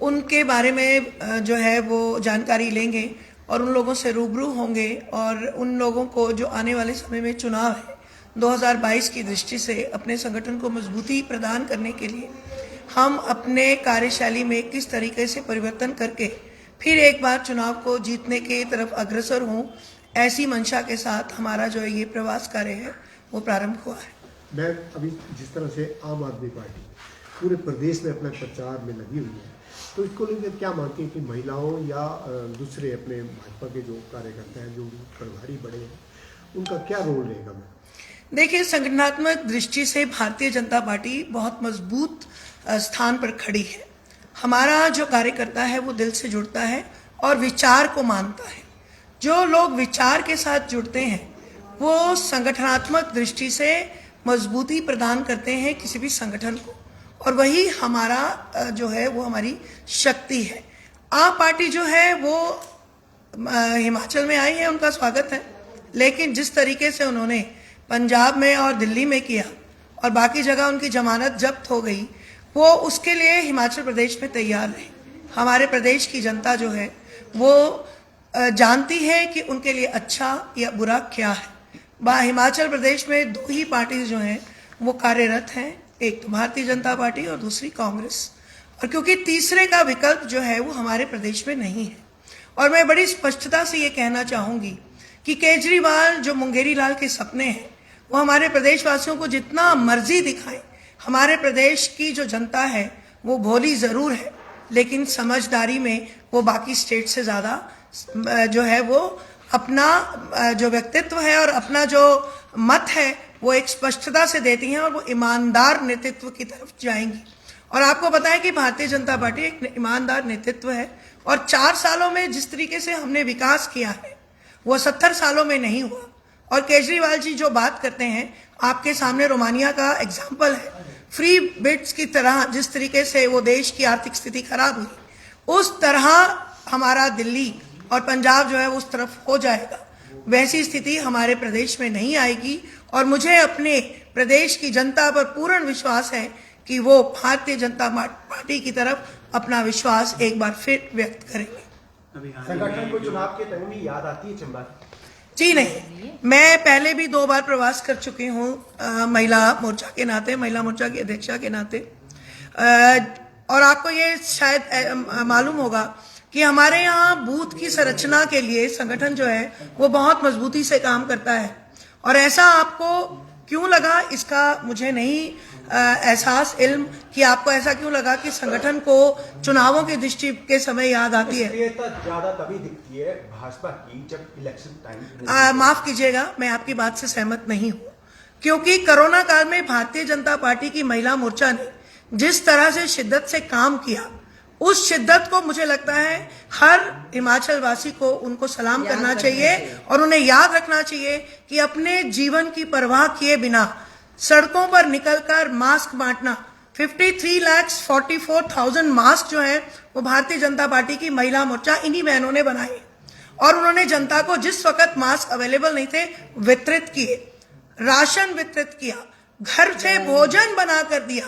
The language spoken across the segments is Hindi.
उनके बारे में जो है वो जानकारी लेंगे और उन लोगों से रूबरू होंगे और उन लोगों को जो आने वाले समय में चुनाव है 2022 की दृष्टि से अपने संगठन को मजबूती प्रदान करने के लिए हम अपने कार्यशैली में किस तरीके से परिवर्तन करके फिर एक बार चुनाव को जीतने के तरफ अग्रसर हों, ऐसी मंशा के साथ हमारा जो ये प्रवास कार्य है वो प्रारंभ हुआ है। मैं अभी जिस तरह से आम आदमी पार्टी पूरे प्रदेश में अपने प्रचार में लगी हुई है, तो इसको लेकर क्या मानती है कि महिलाओं या दूसरे अपने भाजपा के जो कार्यकर्ता हैं, जो प्रभारी बड़े हैं, उनका क्या रोल रहेगा? देखिए, संगठनात्मक दृष्टि से भारतीय जनता पार्टी बहुत मजबूत स्थान पर खड़ी है। हमारा जो कार्यकर्ता है वो दिल से जुड़ता है और विचार को मानता है। जो लोग विचार के साथ जुड़ते हैं वो संगठनात्मक दृष्टि से मजबूती प्रदान करते हैं किसी भी संगठन को, और वही हमारा जो है वो हमारी शक्ति है। आप पार्टी जो है वो हिमाचल में आई है, उनका स्वागत है, लेकिन जिस तरीके से उन्होंने पंजाब में और दिल्ली में किया और बाकी जगह उनकी जमानत जब्त हो गई, वो उसके लिए हिमाचल प्रदेश में तैयार रहे। हमारे प्रदेश की जनता जो है वो जानती है कि उनके लिए अच्छा या बुरा क्या है। हिमाचल प्रदेश में दो ही पार्टी जो हैं वो कार्यरत हैं, एक तो भारतीय जनता पार्टी और दूसरी कांग्रेस, और क्योंकि तीसरे का विकल्प जो है वो हमारे प्रदेश में नहीं है। और मैं बड़ी स्पष्टता से ये कहना चाहूँगी कि केजरीवाल जो मुंगेरी लाल के सपने हैं वो हमारे प्रदेशवासियों को जितना मर्जी दिखाएं, हमारे प्रदेश की जो जनता है वो भोली ज़रूर है, लेकिन समझदारी में वो बाकी स्टेट से ज़्यादा जो है वो अपना जो व्यक्तित्व है और अपना जो मत है वो एक स्पष्टता से देती हैं और वो ईमानदार नेतृत्व की तरफ जाएंगी। और आपको पता है कि भारतीय जनता पार्टी एक ईमानदार नेतृत्व है, और 4 सालों में जिस तरीके से हमने विकास किया है वो 70 सालों में नहीं हुआ। और केजरीवाल जी जो बात करते हैं, आपके सामने रोमानिया का एग्जाम्पल है, फ्री बिड्स की तरह जिस तरीके से वो देश की आर्थिक स्थिति खराब हुई, उस तरह हमारा दिल्ली और पंजाब जो है उस तरफ हो जाएगा। वैसी स्थिति हमारे प्रदेश में नहीं आएगी, और मुझे अपने प्रदेश की जनता पर पूर्ण विश्वास है कि वो भारतीय जनता पार्टी की तरफ अपना विश्वास एक बार फिर व्यक्त करेंगे। संगठन को चुनाव के टाइम में याद आती है चंबा? जी नहीं, मैं पहले भी 2 बार प्रवास कर चुकी हूँ महिला मोर्चा के नाते, महिला मोर्चा की अध्यक्षा के नाते, और आपको ये शायद मालूम होगा कि हमारे यहाँ बूथ की संरचना के लिए संगठन जो है वो बहुत मजबूती से काम करता है। और ऐसा आपको क्यों लगा, इसका मुझे नहीं एहसास इल्म कि आपको ऐसा क्यों लगा कि संगठन को चुनावों की दृष्टि के समय याद आती है। ज्यादा तभी दिखती है भाजपा की जब इलेक्शन टाइम। माफ कीजिएगा, मैं आपकी बात से सहमत नहीं हूँ, क्योंकि कोरोना काल में भारतीय जनता पार्टी की महिला मोर्चा ने जिस तरह से शिद्दत से काम किया, उस शिद्दत को मुझे लगता है हर हिमाचल वासी को उनको सलाम करना चाहिए और उन्हें याद रखना चाहिए कि अपने जीवन की परवाह किए बिना सड़कों पर निकलकर मास्क बांटना, 53,44,000 मास्क जो है वो भारतीय जनता पार्टी की महिला मोर्चा इन्हीं बहनों ने बनाए, और उन्होंने जनता को जिस वक्त मास्क अवेलेबल नहीं थे वितरित किए, राशन वितरित किया, घर से भोजन बना कर दिया,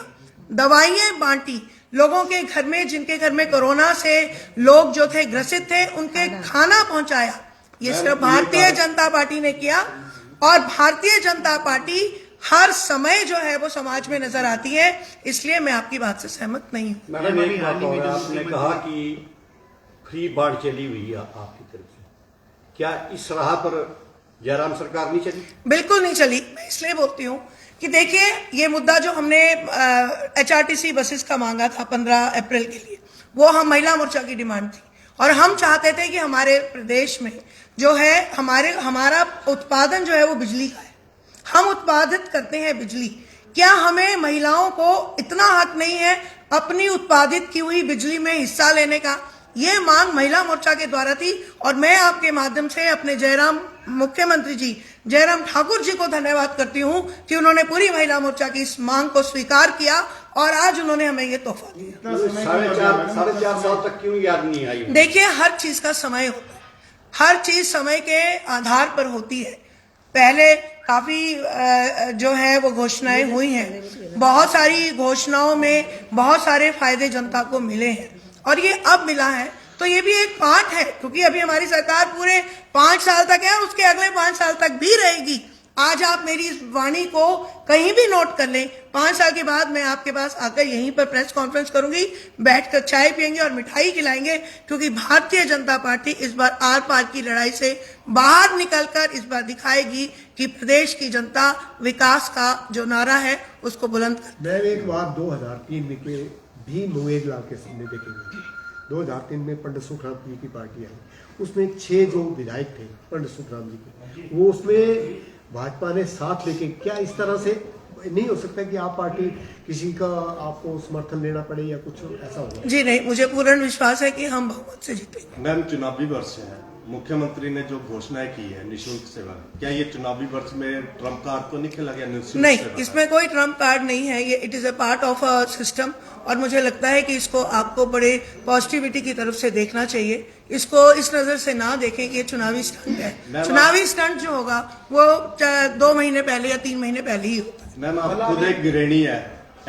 दवाइयां बांटी, लोगों के घर में जिनके घर में कोरोना से लोग जो थे ग्रसित थे उनके खाना पहुंचाया। ये सिर्फ भारतीय जनता पार्टी ने किया, और भारतीय जनता पार्टी हर समय जो है वो समाज में नजर आती है, इसलिए मैं आपकी बात से सहमत नहीं हूँ। मैडम, एक बात और, आपने कहा कि फ्री बाढ़ चली हुई है आपकी तरफ से, क्या इस राह पर जयराम सरकार नहीं चली? बिल्कुल नहीं चली। मैं इसलिए बोलती हूँ कि देखिए, ये मुद्दा जो हमने HRTC बसेस का मांगा था 15 अप्रैल के लिए, वो हम महिला मोर्चा की डिमांड थी, और हम चाहते थे कि हमारे प्रदेश में जो है हमारा उत्पादन जो है वो बिजली का है, हम उत्पादित करते हैं बिजली। क्या हमें महिलाओं को इतना हक नहीं है अपनी उत्पादित की हुई बिजली में हिस्सा लेने का? ये मांग महिला मोर्चा के द्वारा थी, और मैं आपके माध्यम से अपने मुख्यमंत्री जी जयराम ठाकुर जी को धन्यवाद करती हूं कि उन्होंने पूरी महिला मोर्चा की इस मांग को स्वीकार किया और आज उन्होंने हमें ये तोहफा दिया। 4.5 साल तक क्यों याद नहीं आई? देखिए, हर चीज का समय होता है, हर चीज समय के आधार पर होती है। पहले काफी जो है वो घोषणाएं हुई हैं, बहुत सारी घोषणाओं में बहुत सारे फायदे जनता को मिले हैं, और ये अब मिला है, तो ये भी एक पार्ट है, क्योंकि अभी हमारी सरकार पूरे 5 साल तक है, उसके अगले 5 साल तक भी रहेगी। आज आप मेरी इस वाणी को कहीं भी नोट कर लें, 5 साल के बाद मैं आपके पास आकर यहीं पर प्रेस कॉन्फ्रेंस करूंगी, बैठकर चाय पियेंगे और मिठाई खिलाएंगे, क्योंकि भारतीय जनता पार्टी इस बार आर पार की लड़ाई से बाहर निकलकर इस बार दिखाएगी कि प्रदेश की जनता विकास का जो नारा है उसको बुलंद कर। मैं एक बार 2003 में के भी मुएगला के सामने देखेंगे। 2003 में पंडित सुखराम जी की पार्टी आई, उसमें 6 जो विधायक थे पंडित सुखराम जी के, वो उसमें भाजपा ने साथ लेके, क्या इस तरह से नहीं हो सकता कि आप पार्टी किसी का आपको समर्थन लेना पड़े या कुछ ऐसा होगा? जी नहीं, मुझे पूर्ण विश्वास है कि हम बहुमत से जीतेंगे। मैम, चुनावी वर्ष है, मुख्यमंत्री ने जो घोषणाएं की है निःशुल्क सेवा, क्या ये चुनावी वर्ष में ट्रम्प कार्ड तो नहीं खेला गया? निःशुल्क नहीं, सेवा इसमें कोई ट्रम्प कार्ड नहीं है, ये it is a part of a system, और मुझे लगता है कि इसको आपको बड़े पॉजिटिविटी की तरफ से देखना चाहिए। इसको इस नजर से ना देखें कि ये चुनावी स्टंट है। चुनावी स्टंट जो होगा वो 2 महीने पहले या 3 महीने पहले ही होता है। मैम, आप खुद एक गृहिणी है,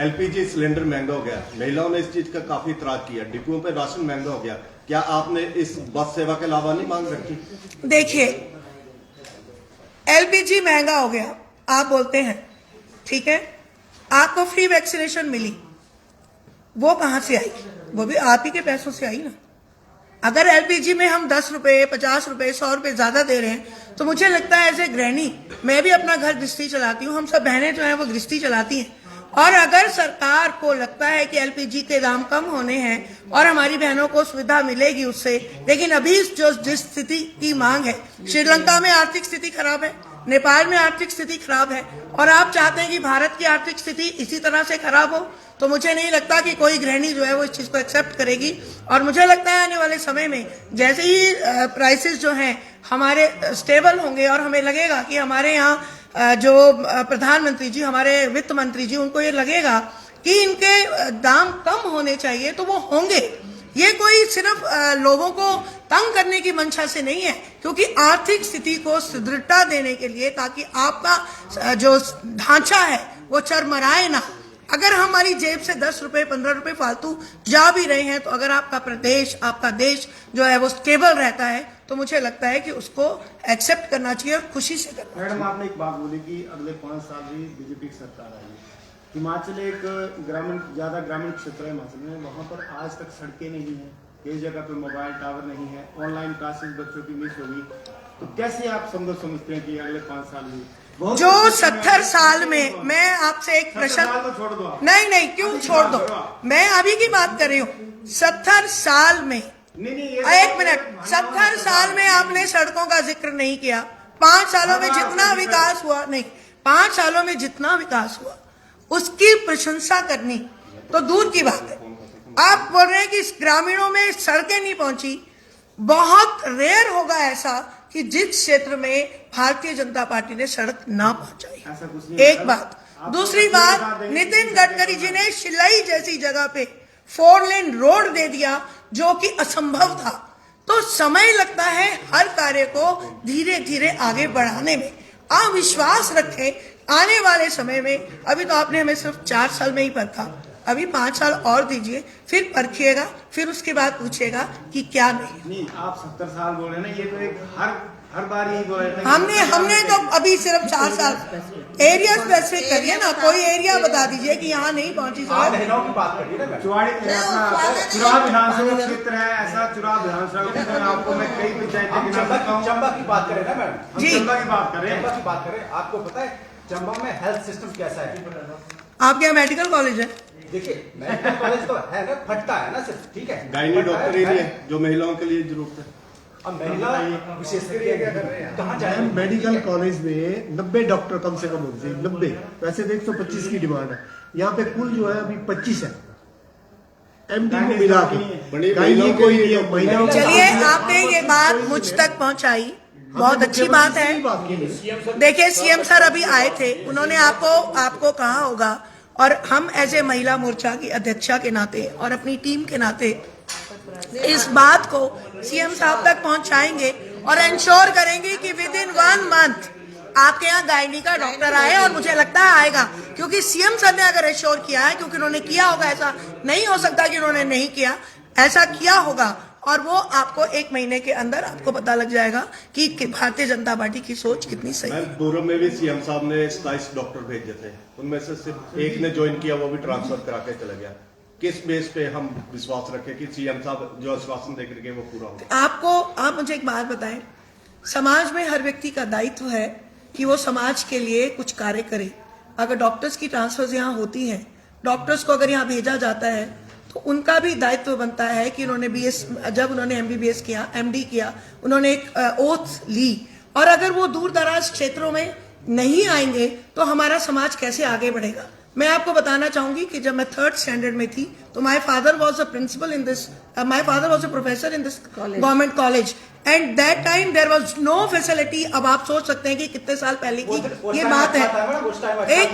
एलपीजी सिलेंडर महंगा हो गया, महिलाओं ने इस चीज का काफी इतराज किया, डिपुओं पे राशन महंगा हो गया, क्या आपने इस बस सेवा के अलावा नहीं मांग रखी? देखिए, एलपीजी महंगा हो गया आप बोलते हैं, ठीक है, आपको फ्री वैक्सीनेशन मिली, वो कहां से आई? वो भी आप ही के पैसों से आई ना। अगर एलपीजी में हम 10 रुपए, 50 रुपए, 100 रुपए ज्यादा दे रहे हैं, तो मुझे लगता है एज ए गृहिणी, मैं भी अपना घर गृहस्थी चलाती हूँ, हम सब बहनें जो हैं वो गृहस्थी चलाती हैं, और अगर सरकार को लगता है कि एलपीजी के दाम कम होने हैं और हमारी बहनों को सुविधा मिलेगी उससे, लेकिन अभी जिस स्थिति की मांग है, श्रीलंका में आर्थिक स्थिति खराब है, नेपाल में आर्थिक स्थिति खराब है, और आप चाहते हैं कि भारत की आर्थिक स्थिति इसी तरह से खराब हो, तो मुझे नहीं लगता कि कोई गृहिणी जो है वो इस चीज को एक्सेप्ट करेगी। और मुझे लगता है आने वाले समय में जैसे ही प्राइसेस जो हैं हमारे स्टेबल होंगे, और हमें लगेगा कि हमारे यहाँ जो प्रधानमंत्री जी, हमारे वित्त मंत्री जी, उनको ये लगेगा कि इनके दाम कम होने चाहिए, तो वो होंगे। ये कोई सिर्फ लोगों को तंग करने की मंशा से नहीं है, क्योंकि आर्थिक स्थिति को सुदृढ़ता देने के लिए, ताकि आपका जो ढांचा है वो चरमराए ना। अगर हमारी जेब से 10 रुपए 15 रुपए फालतू जा भी रहे हैं, तो अगर आपका प्रदेश, आपका देश जो है वो स्टेबल रहता है, तो मुझे लगता है कि उसको एक्सेप्ट करना चाहिए और खुशी से करना। मैडम, आपने एक बात बोली कि अगले 5 साल भी बीजेपी की सरकार आएगी। हिमाचल एक ग्रामीण क्षेत्र है हिमाचल में, वहाँ पर आज तक सड़कें नहीं है, कई जगह पे मोबाइल टावर नहीं है, ऑनलाइन क्लासेस बच्चों की मिस होगी, तो कैसे आप समझते हैं कि अगले 5 साल में जो 70 साल में, मैं आपसे एक प्रश्न, तो छोड़ दो आप। नहीं क्यों छोड़ दो, मैं अभी की बात कर रही हूँ। 70 साल में, एक मिनट, 70 साल में आपने सड़कों का जिक्र नहीं किया। 5 सालों में जितना विकास हुआ, नहीं, 5 सालों में जितना विकास हुआ उसकी प्रशंसा करनी तो दूर की बात है। आप बोल रहे हैं कि ग्रामीणों में सड़कें नहीं पहुंची। बहुत रेयर होगा ऐसा कि जिस क्षेत्र में भारतीय जनता पार्टी ने सड़क ना पहुंचाई। एक बात। दूसरी बात, नितिन गडकरी जी ने शिलाई जैसी जगह पे 4 लेन रोड दे दिया, जो कि असंभव था। तो समय लगता है हर कार्य को धीरे धीरे आगे बढ़ाने में। आप विश्वास रखें, आने वाले समय में, अभी तो आपने हमें सिर्फ 4 साल में ही परखा, अभी 5 साल और दीजिए, फिर परखिएगा, फिर उसके बाद पूछिएगा कि क्या नहीं। आप 70 साल बोल रहे हैं ना, ये तो एक हर बार यही बोल रहे हैं। हमने तो अभी सिर्फ 4 साल एरिया स्पेसिफिक करिए ना, कोई एरिया बता दीजिए कि यहाँ नहीं पहुंची। चुराव विधानसभा क्षेत्र है, ऐसा चुराव विधानसभा क्षेत्र आपको मैं कई पंचायत चंबा की बात करें ना मैडम, जी चंबा की बात करें। आपको पता है चंबा में हेल्थ सिस्टम कैसा है? आपके यहाँ मेडिकल कॉलेज है? देखिए, मेडिकल कॉलेज तो है ना, फटता है ना सिर्फ, ठीक है, गायनी डॉक्टर ही नहीं है जो महिलाओं के लिए जरूरत है। अब महिला विशेषज्ञ क्या कर रहे हैं, कहाँ जाए? मेडिकल कॉलेज में 90 डॉक्टर कम से कम होने चाहिए, 90। वैसे तो 125 की डिमांड है, यहाँ पे कुल जो है अभी 25 है एमडी को मिला के। चलिए, आपने ये बात मुझ तक पहुंचाई, बहुत अच्छी बात है। देखिए, सीएम सर अभी आए थे, उन्होंने आपको कहा होगा, और हम एज ए महिला मोर्चा की अध्यक्षा के नाते और अपनी टीम के नाते इस बात को सीएम साहब तक पहुंचाएंगे और इंश्योर करेंगे कि विद इन 1 मंथ आपके यहाँ गायनी का डॉक्टर आए, और मुझे लगता है आएगा, क्योंकि सीएम सर ने अगर इंश्योर किया है, क्योंकि उन्होंने किया होगा, ऐसा नहीं हो सकता कि उन्होंने नहीं किया। ऐसा किया होगा और वो आपको 1 महीने के अंदर आपको पता लग जाएगा कि भारतीय जनता पार्टी की सोच कितनी सही है। पूर्व में भी सीएम साहब ने 27 डॉक्टर भेजे थे, उनमें से सिर्फ एक ने ज्वाइन किया, वो भी ट्रांसफर करा के चला गया। किस बेस पे हम विश्वास रखें कि सीएम साहब जो आश्वासन दे करके वो पूरा होगा? आप मुझे एक बात बताएं, समाज में हर व्यक्ति का दायित्व है कि वो समाज के लिए कुछ कार्य करे। अगर डॉक्टर्स की ट्रांसफर यहाँ होती है, डॉक्टर्स को अगर यहाँ भेजा जाता है तो उनका भी दायित्व बनता है कि उन्होंने जब उन्होंने MBBS किया, MD किया, उन्होंने एक ओथ ली, और अगर वो दूर दराज क्षेत्रों में नहीं आएंगे तो हमारा समाज कैसे आगे बढ़ेगा। मैं आपको बताना चाहूंगी कि जब मैं 3rd स्टैंडर्ड में थी तो my father was a principal in this, my father was a professor in this government college, and that time there was no facility. अब आप सोच सकते हैं कि कितने साल पहले की ये बात है। एक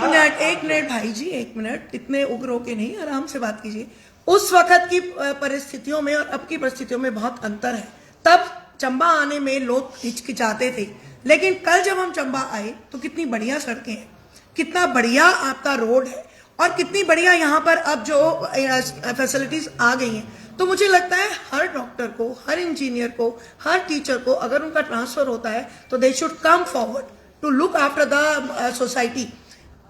मिनट भाई जी, 1 मिनट, इतने उग्र होके नहीं, आराम से बात कीजिए। उस वक्त की परिस्थितियों में और अब की परिस्थितियों में बहुत अंतर है। तब चंबा आने में लोग हिचकिचाते थे, लेकिन कल जब हम चंबा आए तो कितनी बढ़िया सड़कें हैं, कितना बढ़िया आपका रोड है, और कितनी बढ़िया यहाँ पर अब जो फैसिलिटीज आ गई हैं। तो मुझे लगता है हर डॉक्टर को, हर इंजीनियर को, हर टीचर को अगर उनका ट्रांसफर होता है तो they should come forward to look after the society.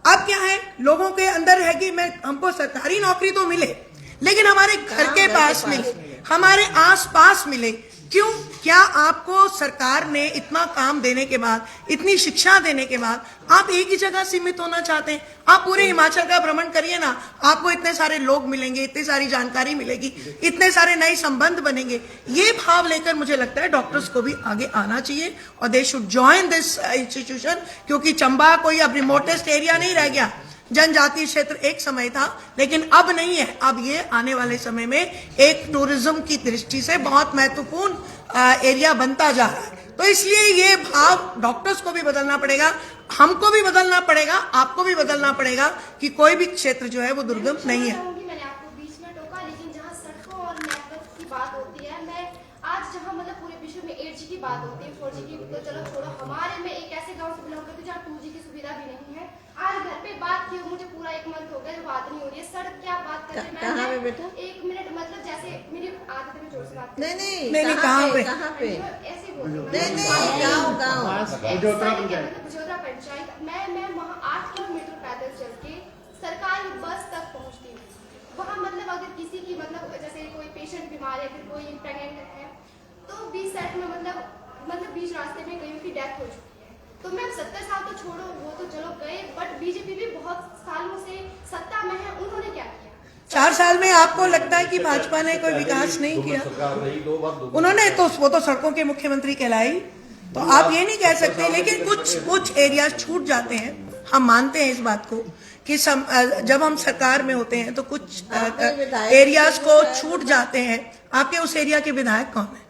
अब क्या है, लोगों के अंदर है कि हमको सरकारी नौकरी तो मिले लेकिन हमारे घर के पास मिले, हमारे आसपास मिले। क्यों? क्या आपको सरकार ने इतना काम देने के बाद, इतनी शिक्षा देने के बाद आप एक ही जगह सीमित होना चाहते हैं? आप पूरे हिमाचल का भ्रमण करिए ना, आपको इतने सारे लोग मिलेंगे, इतनी सारी जानकारी मिलेगी, इतने सारे नए संबंध बनेंगे। ये भाव लेकर मुझे लगता है डॉक्टर्स को भी आगे आना चाहिए और they should join this institution, क्योंकि चंबा कोई अब रिमोटेस्ट एरिया नहीं रह गया। जनजातीय क्षेत्र एक समय था लेकिन अब नहीं है। अब ये आने वाले समय में एक टूरिज्म की दृष्टि से बहुत महत्वपूर्ण एरिया बनता जा रहा है। तो इसलिए ये भाव डॉक्टर्स को भी बदलना पड़ेगा, हमको भी बदलना पड़ेगा, आपको भी बदलना पड़ेगा कि कोई भी क्षेत्र जो है वो दुर्गम नहीं है। मैंने आपको बीच में टोका, लेकिन जहाँ सड़कों और नेटवर्क की बात होती है, मैं आज जहाँ मतलब पूरे विश्व में 8G की बात होती है, 4G की तो चलो छोड़ो, हमारे में एक ऐसे गांव से बिलोंग करती हूँ जहाँ 2G की सुविधा भी नहीं है। आज घर पे बात की, मुझे पूरा 1 मंथ हो गया जो बात नहीं हो रही है। सड़क क्या बात कर रही है, मैं बेटा 1 मिनट मतलब जैसे मेरी आदत है जोर से बात नहीं कहाँ पे ऐसे बोलती हूँ। नहीं गाँव बुझौरा पंचायत, मैं वहाँ 8 किलोमीटर पैदल चल के सरकारी बस तक पहुँचती हूँ। वहाँ मतलब अगर किसी की मतलब जैसे कोई पेशेंट बीमार है, फिर कोई प्रेग्नेंट है, तो 20 सेकंड में मतलब बीच रास्ते में कहीं की डेथ हो चुकी है। तो मैं 70 साल तो छोड़ो, वो तो चलो गए, बट बीजेपी भी बहुत सालों से सत्ता में है, उन्होंने क्या किया? 4 साल में आपको लगता है कि भाजपा ने कोई विकास नहीं किया? उन्होंने तो वो तो सड़कों के मुख्यमंत्री कहलाई, तो आप ये नहीं कह सकते। लेकिन कुछ एरिया छूट जाते हैं, हम मानते हैं इस बात को कि जब हम सरकार में होते हैं तो कुछ एरियाज को छूट जाते हैं। आपके उस एरिया के विधायक कौन है?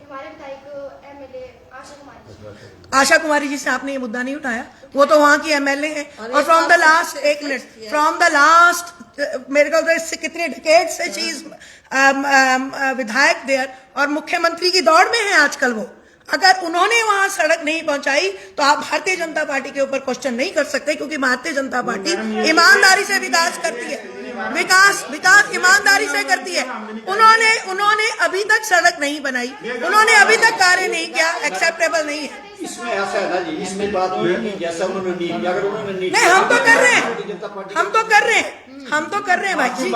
हमारे विधायक MLA आशा कुमारी जी से आपने ये मुद्दा नहीं उठाया, वो तो वहां की MLA है। और फ्रॉम द लास्ट, एक मिनट, फ्रॉम द लास्ट मेरे ख्याल से कितने डिकेड से चीज विधायक देयर और मुख्यमंत्री की दौड़ में है आजकल वो। अगर उन्होंने वहां सड़क नहीं पहुंचाई तो आप भारतीय जनता पार्टी के ऊपर क्वेश्चन नहीं कर सकते, क्योंकि भारतीय जनता पार्टी ईमानदारी से विकास करती है, विकास ईमानदारी से करती है। उन्होंने अभी तक सड़क नहीं बनाई, उन्होंने अभी तक कार्य नहीं किया, एक्सेप्टेबल नहीं है। इसमें ऐसा है ना जी, इसमें बात ये है कि जैसा उन्होंने नहीं किया, अगर उन्होंने नहीं नहीं, हम तो कर रहे हैं भाई जी,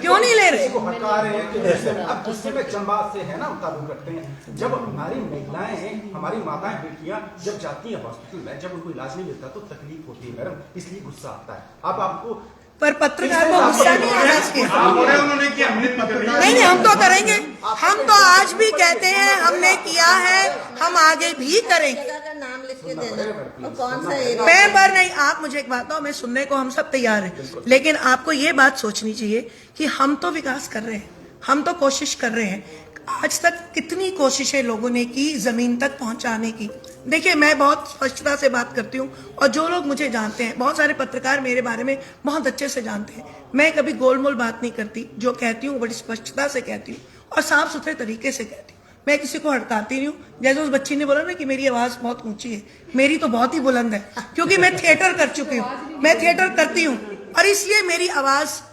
क्यों नहीं ले रहे? हटा रहे हैं कि जैसे अब गुस्से में चंबा से है ना ताल्लुक रखते हैं। जब हमारी महिलाएं हैं, हमारी माताएं बेटियां जब जाती हैं हॉस्पिटल में, जब उनको इलाज नहीं मिलता तो तकलीफ होती है मैडम, इसलिए गुस्सा आता है। अब आपको पर पत्रकार को गुस्सा नहीं आना चाहिए। नहीं, हम तो करेंगे, हम तो आज भी कहते हैं हमने किया है, हम आगे भी करेंगे। नाम लिख के देना, कौन सा एरिया? मैं पर नहीं, आप मुझे एक बात बताओ, मैं सुनने को हम सब तैयार हैं, लेकिन आपको ये बात सोचनी चाहिए कि हम तो विकास कर रहे हैं, हम तो कोशिश कर रहे हैं। आज तक कितनी कोशिशें लोगों ने की जमीन तक पहुंचाने की। देखिए, मैं बहुत स्पष्टता से बात करती हूँ और जो लोग मुझे जानते हैं, बहुत सारे पत्रकार मेरे बारे में बहुत अच्छे से जानते हैं, मैं कभी गोलमोल बात नहीं करती, जो कहती हूँ बड़ी स्पष्टता से कहती हूँ और साफ सुथरे तरीके से कहती हूँ। मैं किसी को हड़काती नहीं हूँ। जैसे उस बच्ची ने बोला ना कि मेरी आवाज बहुत ऊंची है, मेरी तो बहुत ही बुलंद है, क्योंकि मैं थिएटर कर चुकी हूँ, मैं थिएटर करती हूँ और इसलिए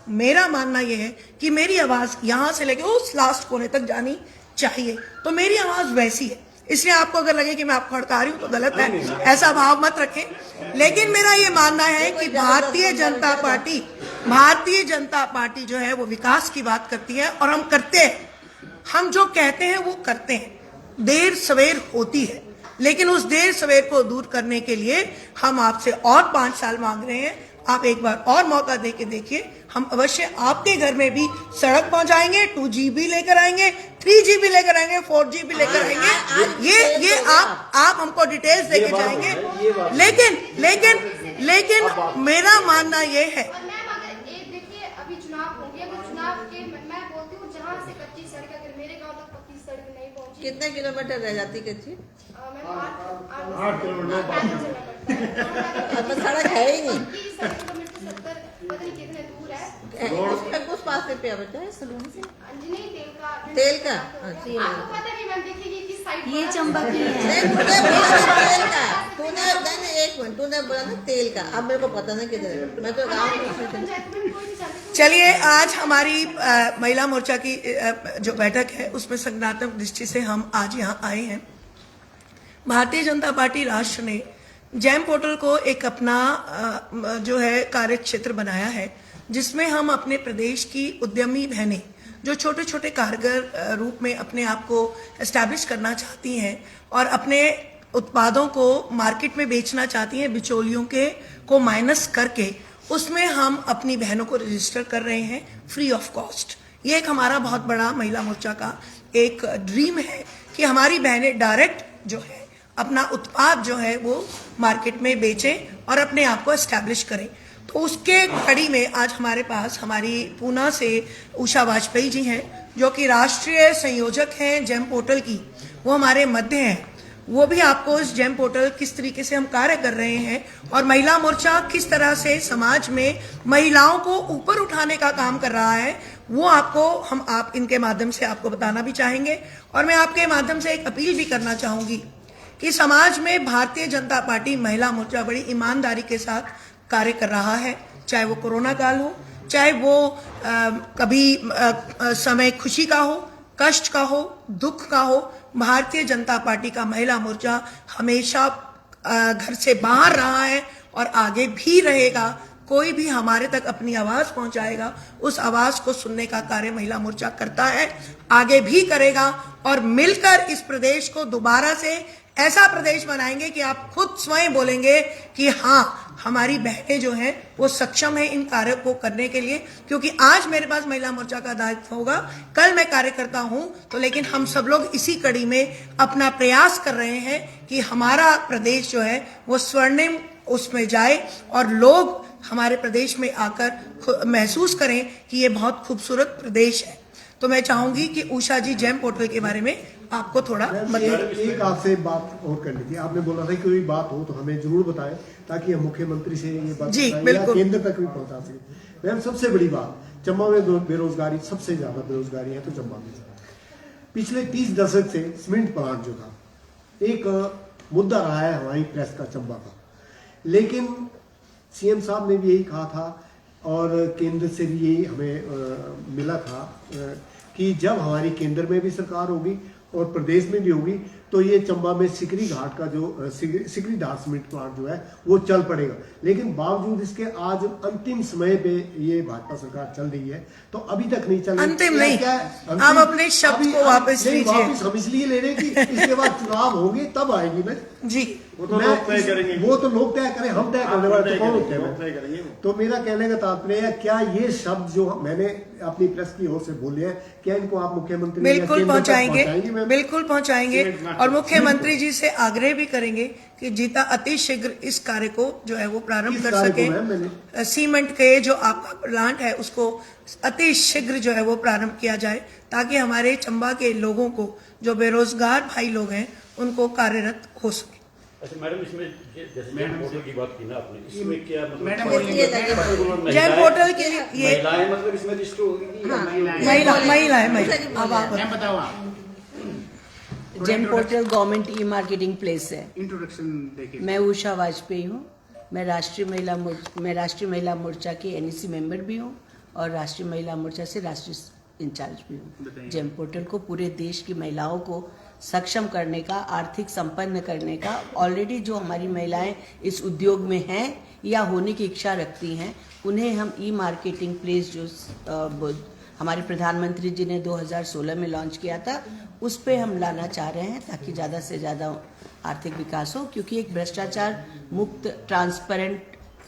मेरा मानना यह है कि मेरी आवाज यहां से लेके उस लास्ट कोने तक जानी चाहिए। तो मेरी आवाज वैसी है, इसलिए आपको अगर लगे कि मैं आपको हड़का रही हूं तो गलत है, ऐसा भाव मत रखें। लेकिन मेरा ये मानना है कि भारतीय जनता पार्टी जो है वो विकास की बात करती है और हम करते हैं। हम जो कहते हैं वो करते हैं। देर सवेर होती है, लेकिन उस देर सवेर को दूर करने के लिए हम आपसे और 5 साल मांग रहे हैं। आप एक बार और मौका दे के देखिए, हम अवश्य आपके घर में भी सड़क पहुंचाएंगे, 2G भी लेकर आएंगे, 3G भी लेकर आएंगे, 4G भी लेकर आएंगे। ये आप हमको डिटेल्स देके जाएंगे। लेकिन मेरा मानना ये है, और मैम अगर एक देखिए अभी चुनाव होंगे, अगर चुनाव के मैं बोलती हूँ जहाँ से कच्ची सड़क अगर मेरे गांव तक पक्की सड़क नहीं पहुंची, कितने किलोमीटर रह जाती कच्ची? मैम 8 किलोमीटर अब तो सड़क है ही नहीं। पक्की सड़क किलोमीटर 70 पता नहीं कितने दूर है। उस पास पे क्या बचा है सलून से? अंजनी तेल का? आपको पता नहीं मैम, देखिए कि किस साइड ये चंबा की है। तूने बोला ना तेल का, एक मिनट, तूने बोला ना तेल का, अब मेरे को पता नहीं किधर है। मैं तो गाँव में। चलिए आज हमारी महिला मोर्चा की जो बैठक है उसमें संगठनात्मक दृष्टि से हम आज यहाँ आए हैं। भारतीय जनता पार्टी राष्ट्र ने जैम पोर्टल को एक अपना जो है कार्य क्षेत्र बनाया है, जिसमें हम अपने प्रदेश की उद्यमी बहनें जो छोटे छोटे कारगर रूप में अपने आप को एस्टैब्लिश करना चाहती हैं और अपने उत्पादों को मार्केट में बेचना चाहती हैं, बिचौलियों के को माइनस करके उसमें हम अपनी बहनों को रजिस्टर कर रहे हैं फ्री ऑफ कॉस्ट। ये एक हमारा बहुत बड़ा महिला मोर्चा का एक ड्रीम है कि हमारी बहनें डायरेक्ट जो है अपना उत्पाद जो है वो मार्केट में बेचें और अपने आप को एस्टैब्लिश करें। तो उसके कड़ी में आज हमारे पास हमारी पूना से उषा वाजपेयी जी हैं, जो कि राष्ट्रीय संयोजक हैं जैम पोर्टल की, वो हमारे मध्य हैं। वो भी आपको इस जैम पोर्टल किस तरीके से हम कार्य कर रहे हैं और महिला मोर्चा किस तरह से समाज में महिलाओं को ऊपर उठाने का काम कर रहा है, वो आप इनके माध्यम से आपको बताना भी चाहेंगे। और मैं आपके माध्यम से एक अपील भी करना चाहूंगी कि समाज में भारतीय जनता पार्टी महिला मोर्चा बड़ी ईमानदारी के साथ कार्य कर रहा है, चाहे वो कोरोना काल हो, चाहे वो कभी समय खुशी का हो, कष्ट का हो, दुख का हो। भारतीय जनता पार्टी का महिला मोर्चा हमेशा घर से बाहर रहा है और आगे भी रहेगा। कोई भी हमारे तक अपनी आवाज पहुंचाएगा, उस आवाज को सुनने का कार्य महिला मोर्चा करता है, आगे भी करेगा और मिलकर इस प्रदेश को दोबारा से ऐसा प्रदेश बनाएंगे कि आप खुद स्वयं बोलेंगे कि हाँ, हमारी बहनें जो हैं वो सक्षम है इन कार्यों को करने के लिए। क्योंकि आज मेरे पास महिला मोर्चा का दायित्व होगा, कल मैं कार्य करता हूं, तो लेकिन हम सब लोग इसी कड़ी में अपना प्रयास कर रहे हैं कि हमारा प्रदेश जो है वो स्वर्णिम उसमें जाए और लोग हमारे प्रदेश में आकर महसूस करें कि ये बहुत खूबसूरत प्रदेश है। तो मैं चाहूंगी कि उषा जी जैम पोर्टल के बारे में आपको थोड़ा एक आपसे बात और करनी थी। आपने बोला था कि कोई बात हो तो हमें जरूर बताएं, ताकि हम मुख्यमंत्री से ये बात या केंद्र तक भी पहुंचा सके। मैम, सबसे बड़ी बात, चंबा में बेरोजगारी, सबसे ज्यादा बेरोजगारी है तो चंबा में। पिछले 30 दशक से सीमेंट प्लांट जो था एक मुद्दा रहा है हमारी प्रेस का, चंबा का। लेकिन सीएम साहब ने भी यही कहा था और केंद्र से भी यही हमें मिला था कि जब हमारी केंद्र में भी सरकार होगी और प्रदेश में भी होगी तो ये चंबा में सिकरी घाट का जो सिकरी घाट सीमेंट प्लांट जो है वो चल पड़ेगा। लेकिन बावजूद इसके आज अंतिम समय पे ये भाजपा सरकार चल रही है, तो अभी तक नहीं चल रही। अंतिम नहीं, आप अपने शब्द को वापस लीजिए। वापस हम इसलिए ले रहे हैं कि इसके बाद चुनाव होंगे तब आएगी ना जी। वो तो लोग तय करेंगे, वो तो लोग तय करें, हम तय करने वाले तो कौन होते हैं। तो मेरा कहने का तात्पर्य है, क्या ये शब्द जो मैंने अपनी प्रेस की ओर से बोले हैं, क्या इनको आप मुख्यमंत्री बिल्कुल पहुंचाएंगे, बिल्कुल पहुंचाएंगे और मुख्यमंत्री जी से आग्रह भी करेंगे कि जीता अति शीघ्र इस कार्य को जो है वो प्रारंभ कर सके। सीमेंट के जो आपका प्लांट है उसको अति शीघ्र जो है वो प्रारंभ किया जाए, ताकि हमारे चंबा के लोगों को, जो बेरोजगार भाई लोग हैं, उनको कार्यरत हो सके। अच्छा मैडम, इसमें जैसे जैम पोर्टल की बात की ना आपने, इसमें क्या मतलब जैम पोर्टल के लिए ये महिलाएं मतलब इसमें रजिस्टर होगी? महिला अब आप बताओ। GeM portal government e marketing place है। इंट्रोडक्शन देखिए। मैं उषा वाजपेयी हूँ, मैं राष्ट्रीय महिला मोर्चा की NEC मेंबर भी हूँ और राष्ट्रीय महिला मोर्चा से राष्ट्रीय इंचार्ज भी हूँ। जेम पोर्टल को पूरे देश की महिलाओं को सक्षम करने का, आर्थिक संपन्न करने का, ऑलरेडी जो हमारी महिलाएं इस उद्योग में हैं या होने की इच्छा रखती हैं, उन्हें हम ई-मार्केटिंग प्लेस जो हमारे प्रधानमंत्री जी ने 2016 में लॉन्च किया था, उस पे हम लाना चाह रहे हैं ताकि ज़्यादा से ज़्यादा आर्थिक विकास हो। क्योंकि एक भ्रष्टाचार मुक्त, ट्रांसपेरेंट,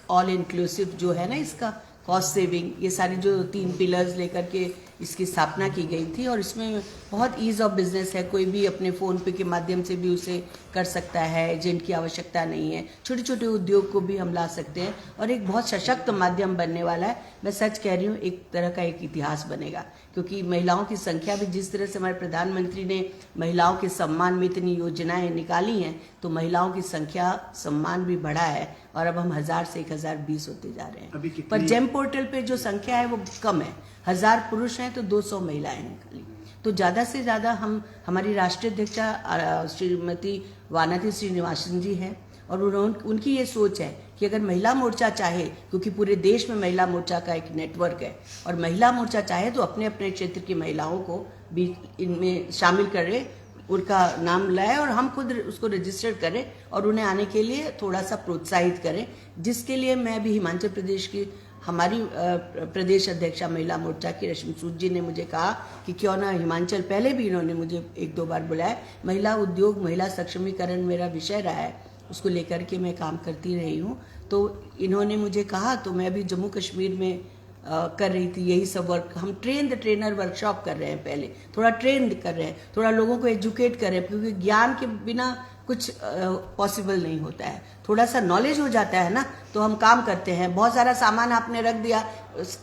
ऑल इंक्लूसिव जो है ना, इसका कॉस्ट सेविंग, ये सारी जो 3 पिलर्स लेकर के इसकी स्थापना की गई थी और इसमें बहुत ईज ऑफ बिजनेस है। कोई भी अपने फ़ोन पे के माध्यम से भी उसे कर सकता है, एजेंट की आवश्यकता नहीं है। छोटे छोटे उद्योग को भी हम ला सकते हैं और एक बहुत सशक्त माध्यम बनने वाला है। मैं सच कह रही हूँ, एक तरह का एक इतिहास बनेगा, क्योंकि महिलाओं की संख्या भी जिस तरह से हमारे प्रधानमंत्री ने महिलाओं के सम्मान में इतनी योजनाएं निकाली हैं, तो महिलाओं की संख्या, सम्मान भी बढ़ा है और अब हम 1000 से 1020 होते जा रहे हैं। पर जेम पोर्टल पे जो संख्या है वो कम है। 1000 पुरुष हैं तो 200 महिलाएं हैं खाली। तो ज़्यादा से ज़्यादा हमारी राष्ट्रीय अध्यक्षा श्रीमती वानाथी श्रीनिवासन जी हैं और उनकी ये सोच है कि अगर महिला मोर्चा चाहे, क्योंकि पूरे देश में महिला मोर्चा का एक नेटवर्क है, और महिला मोर्चा चाहे तो अपने अपने क्षेत्र की महिलाओं को भी इनमें शामिल करे, उनका नाम लाए और हम खुद उसको रजिस्टर करें और उन्हें आने के लिए थोड़ा सा प्रोत्साहित करें। जिसके लिए मैं भी हिमाचल प्रदेश की हमारी प्रदेश अध्यक्षा महिला मोर्चा की रश्मि सूद जी ने मुझे कहा कि क्यों ना हिमाचल, पहले भी इन्होंने मुझे 1-2 बार बुलाया। महिला उद्योग, महिला सक्षमीकरण मेरा विषय रहा है, उसको लेकर के मैं काम करती रही हूँ। तो इन्होंने मुझे कहा, तो मैं अभी जम्मू कश्मीर में कर रही थी यही सब वर्क। हम ट्रेनर वर्कशॉप कर रहे हैं, पहले थोड़ा ट्रेन कर रहे हैं, थोड़ा लोगों को एजुकेट कर रहे हैं, क्योंकि ज्ञान के बिना कुछ पॉसिबल नहीं होता है। थोड़ा सा नॉलेज हो जाता है ना, तो हम काम करते हैं। बहुत सारा सामान आपने रख दिया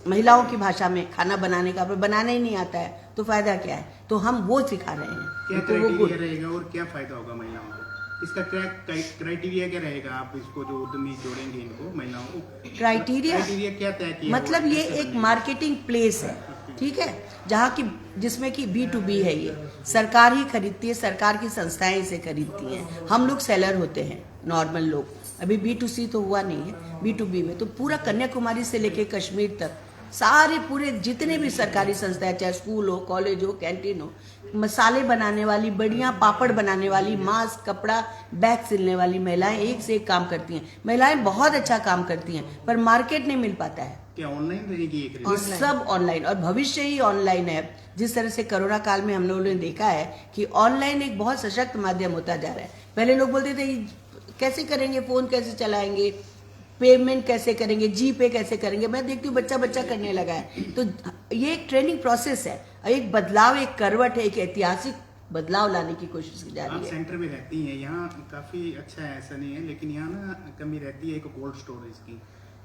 महिलाओं की भाषा में, खाना बनाने का, पर बनाना ही नहीं आता है तो फायदा क्या है? तो हम वो सिखा रहे हैं। क्या क्राइटेरिया रहेगा और क्या फायदा होगा महिलाओं को? इसका क्राइटेरिया क्या रहेगा? आप इसको जो उद्यमी जोड़ेंगे इनको, महिलाओं को, क्राइटेरिया क्या तय किया? मतलब ये एक मार्केटिंग प्लेस है, ठीक है, जहाँ की जिसमें कि B2B है। ये सरकार ही खरीदती है, सरकार की संस्थाएं इसे खरीदती हैं। हम लोग सेलर होते हैं, नॉर्मल लोग। अभी B2C तो हुआ नहीं है, B2B में तो पूरा कन्याकुमारी से लेके कश्मीर तक सारे पूरे जितने भी सरकारी संस्थाएं, चाहे स्कूल हो, कॉलेज हो, कैंटीन हो, मसाले बनाने वाली, बढ़िया पापड़ बनाने वाली, मास्क, कपड़ा, बैग सिलने वाली महिलाएं एक से एक काम करती हैं। महिलाएं बहुत अच्छा काम करती हैं, पर मार्केट नहीं मिल पाता है। क्या ऑनलाइन रहेगी ये सब ऑनलाइन, और भविष्य ही ऑनलाइन है। जिस तरह से कोरोना काल में हम लोगों ने देखा है कि ऑनलाइन एक बहुत सशक्त माध्यम होता जा रहा है। पहले लोग बोलते थे कैसे करेंगे, फोन कैसे चलाएंगे, पेमेंट कैसे करेंगे, जीपे कैसे करेंगे। मैं देखती हूँ बच्चा करने लगा है। तो ये एक ट्रेनिंग प्रोसेस है, एक बदलाव, एक करवट है, एक ऐतिहासिक बदलाव लाने की कोशिश की जा रही है। आप सेंटर में रहती हैं, यहाँ काफ़ी अच्छा है, ऐसा नहीं है, लेकिन यहाँ ना कमी रहती है एक कोल्ड स्टोरेज की।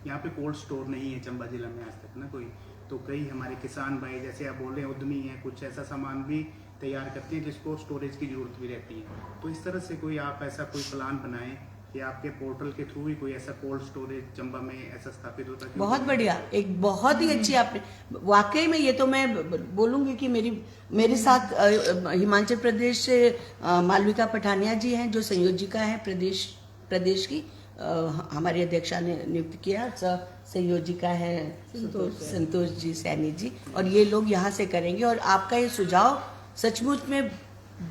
यहाँ पे कोल्ड स्टोर नहीं है चंबा जिला में आज तक ना कोई। तो कई हमारे किसान भाई, जैसे आप बोल रहे हैं, उद्यमी हैं, कुछ ऐसा सामान भी तैयार करते हैं जिसको स्टोरेज की जरूरत भी रहती है। तो इस तरह से कोई आप ऐसा कोई प्लान बनाएं कि आपके पोर्टल के थ्रू ही कोई ऐसा कोल्ड स्टोरेज चंबा में ऐसा स्थापित होता है। बहुत बढ़िया, एक बहुत ही अच्छी आपने, वाकई में ये तो मैं बोलूँगी कि मेरे साथ हिमाचल प्रदेश से मालविका पठानिया जी हैं, जो संयोजिका हैं प्रदेश की, हमारी अध्यक्षा ने नियुक्त किया। संयोजिका है संतोष जी सैनी जी, और ये लोग यहाँ से करेंगे। और आपका ये सुझाव सचमुच में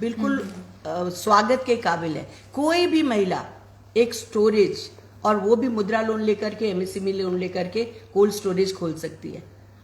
बिल्कुल स्वागत के काबिल है। कोई भी महिला एक स्टोरेज, और वो भी मुद्रा लोन लेकर के, MSME लोन लेकर के कोल्ड स्टोरेज खोल सकती है,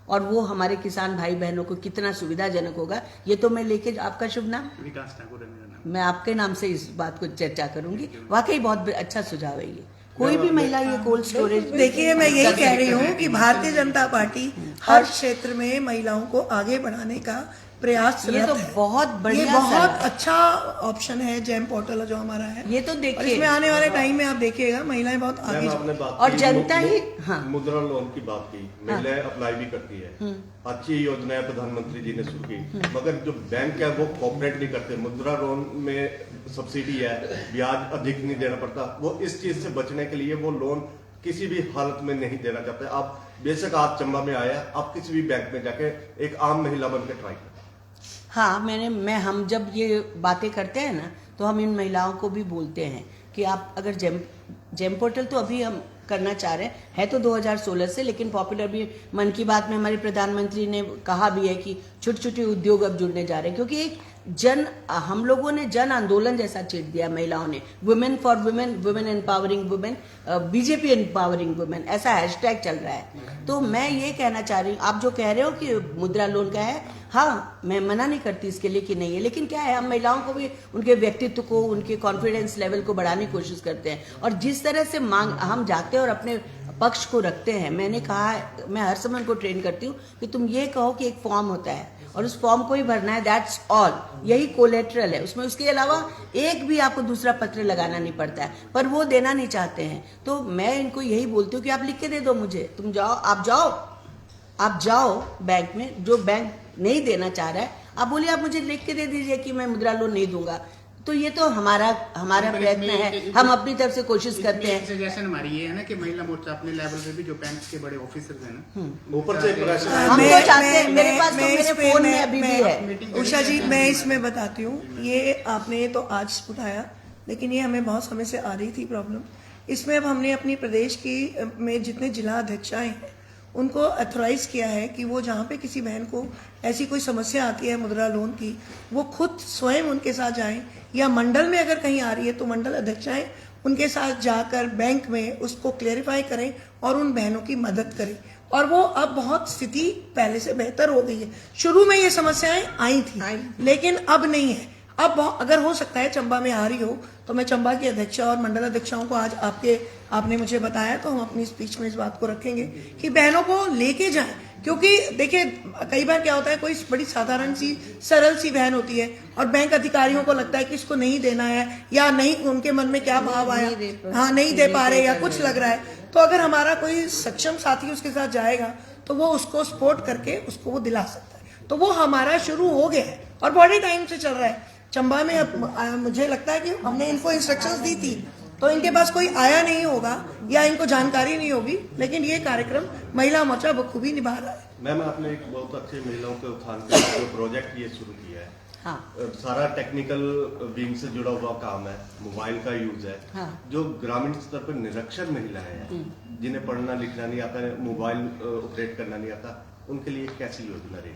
और वो हमारे किसान भाई बहनों को कितना सुविधाजनक होगा। ये तो मैं लेके, आपका शुभ नाम? विकास ठाकुर है मेरा नाम। मैं आपके नाम से इस बात को चर्चा करूंगी। वाकई बहुत अच्छा सुझाव है ये। कोई भी महिला ये कोल्ड स्टोरेज। देखिए, मैं यही कह रही हूँ कि भारतीय जनता पार्टी हर क्षेत्र में महिलाओं को आगे बढ़ाने का प्रयास ये तो बहुत बढ़िया, ये बहुत अच्छा ऑप्शन है जेम पोर्टल जो हमारा है। ये तो देखिए, और इसमें आने वाले टाइम में आप देखिएगा महिलाएं बहुत आगे, और जनता ही, हाँ, मुद्रा लोन की बात की, महिलाएं अप्लाई भी करती है। अच्छी योजना है, प्रधानमंत्री जी ने शुरू की, मगर जो बैंक है वो कोऑपरेट नहीं करते। मुद्रा लोन में सब्सिडी है, ब्याज अधिक नहीं देना पड़ता। वो इस चीज से बचने के लिए वो लोन किसी भी हालत में नहीं देना चाहते। आप बेशक आप चंबा में आया, आप किसी भी बैंक में जाके एक आम महिला बन के ट्राई करें। हाँ, हम जब ये बातें करते हैं ना, तो हम इन महिलाओं को भी बोलते हैं कि आप अगर जेम पोर्टल तो अभी हम करना चाह रहे हैं। है तो 2016 से, लेकिन पॉपुलर भी मन की बात में हमारे प्रधानमंत्री ने कहा भी है कि छोटे छोटे उद्योग अब जुड़ने जा रहे हैं, क्योंकि एक हम लोगों ने जन आंदोलन जैसा छेड़ दिया महिलाओं ने। Women for women, women empowering women, BJP empowering women, ऐसा हैशटैग चल रहा है। तो मैं ये कहना चाह रही हूँ, आप जो कह रहे हो कि मुद्रा लोन का है, हाँ मैं मना नहीं करती इसके लिए कि नहीं है, लेकिन क्या है, हम महिलाओं को भी उनके व्यक्तित्व को, उनके कॉन्फिडेंस लेवल को बढ़ाने की कोशिश करते हैं, और जिस तरह से मांग हम जाते हैं और अपने पक्ष को रखते हैं। मैंने कहा, मैं हर समय उनको ट्रेन करती हूँ कि तुम ये कहो कि एक फॉर्म होता है और उस फॉर्म को ही भरना है, दैट्स ऑल, यही कोलेट्रल है उसमें, उसके अलावा एक भी आपको दूसरा पत्र लगाना नहीं पड़ता है, पर वो देना नहीं चाहते हैं। तो मैं इनको यही बोलती हूँ कि आप लिख के दे दो मुझे, तुम जाओ, आप जाओ बैंक में, जो बैंक नहीं देना चाह रहा है आप बोलिए आप मुझे लिख के दे दीजिए कि मैं मुद्रा लोन नहीं दूंगा। तो ये तो हमारा प्रयत्न है, हम अपनी तरफ से कोशिश करते हैं। सजेशन हमारी ये है ना कि महिला मोर्चा अपने लेवल पे भी जो बैंक के बड़े ऑफिसर्स हैं ना, ऊपर से प्रेशर हम तो चाहते हैं, मेरे पास तो मेरे फोन में अभी भी है। उषा जी, मैं इसमें बताती हूँ, ये आपने तो आज उठाया, लेकिन ये हमें बहुत समय से आ रही थी प्रॉब्लम। इसमें अब हमने अपनी प्रदेश की में जितने जिला अध्यक्षाएं हैं उनको अथोराइज किया है कि वो जहाँ पे किसी बहन को ऐसी कोई समस्या आती है मुद्रा लोन की, वो खुद स्वयं उनके साथ जाएं, या मंडल में अगर कहीं आ रही है तो मंडल अध्यक्षाएं उनके साथ जाकर बैंक में उसको क्लेरिफाई करें और उन बहनों की मदद करें। और वो अब बहुत स्थिति पहले से बेहतर हो गई है। शुरू में ये समस्याएं आई थी, लेकिन अब नहीं है। अब अगर हो सकता है चंबा में आ रही हो तो मैं चंबा की अध्यक्षा और मंडल अध्यक्षाओं को आज आपने मुझे बताया, तो हम अपनी स्पीच में इस बात को रखेंगे कि बहनों को लेके जाएं। क्योंकि देखिए, कई बार क्या होता है, कोई बड़ी साधारण सी सरल सी बहन होती है और बैंक अधिकारियों को लगता है कि इसको नहीं देना है, या नहीं, उनके मन में क्या भाव आया, हाँ नहीं दे पा रहे या कुछ लग रहा है, तो अगर हमारा कोई सक्षम साथी उसके साथ जाएगा तो वो उसको सपोर्ट करके उसको वो दिला सकता है। तो वो हमारा शुरू हो गया है और बड़े टाइम से चल रहा है। चंबा में मुझे लगता है कि हमने इनको इंस्ट्रक्शंस दी थी, तो इनके पास कोई आया नहीं होगा या इनको जानकारी नहीं होगी, लेकिन ये कार्यक्रम महिला मोर्चा बखूबी निभा रहा है। मैम, आपने एक बहुत अच्छे महिलाओं के उत्थान का जो प्रोजेक्ट ये शुरू किया है, हाँ। सारा टेक्निकल विंग से जुड़ा हुआ काम है, मोबाइल का यूज है, हाँ। जो ग्रामीण स्तर पर निरक्षर महिलाएं हैं, जिन्हें पढ़ना लिखना नहीं आता, मोबाइल ऑपरेट करना नहीं आता, उनके लिए कैसी योजना रही?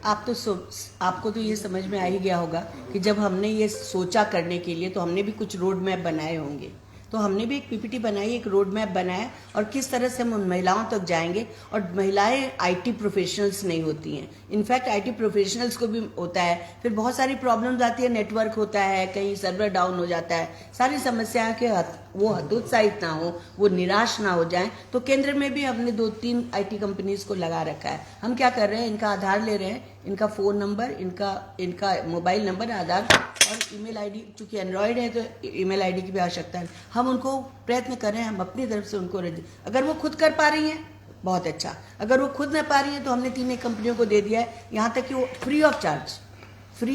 आपको तो ये समझ में आ ही गया होगा कि जब हमने ये सोचा करने के लिए, तो हमने भी कुछ रोड मैप बनाए होंगे। तो हमने भी एक पीपीटी बनाई, एक रोड मैप बनाया, और किस तरह से हम उन महिलाओं तक जाएंगे। और महिलाएं आईटी प्रोफेशनल्स नहीं होती हैं, इनफैक्ट आईटी प्रोफेशनल्स को भी होता है, फिर बहुत सारी प्रॉब्लम्स आती है, नेटवर्क होता है, कहीं सर्वर डाउन हो जाता है, सारी समस्याएं के वो हतोत्साहित ना हो, वो निराश ना हो जाएं। तो केंद्र में भी हमने 2-3 आईटी कंपनीज को लगा रखा है। हम क्या कर रहे हैं, इनका आधार ले रहे हैं, इनका फ़ोन नंबर, इनका मोबाइल नंबर, आधार और ईमेल आईडी। चूंकि एंड्रॉयड है तो ईमेल आईडी की भी आवश्यकता है। हम उनको प्रयत्न कर रहे हैं, हम अपनी तरफ से उनको अगर वो खुद कर पा रही हैं बहुत अच्छा, अगर वो खुद न पा रही हैं तो हमने 3 कंपनियों को दे दिया है, यहाँ तक कि वो फ्री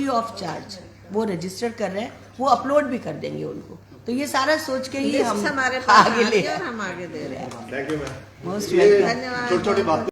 ऑफ चार्ज वो रजिस्टर कर रहे हैं, वो अपलोड भी कर देंगे उनको। तो ये सारा सोच के ही हम हमारे आगे ले और हम आगे दे रहे हैं। Thank you ma'am. Most welcome. धन्यवाद। छोटी छोटी बात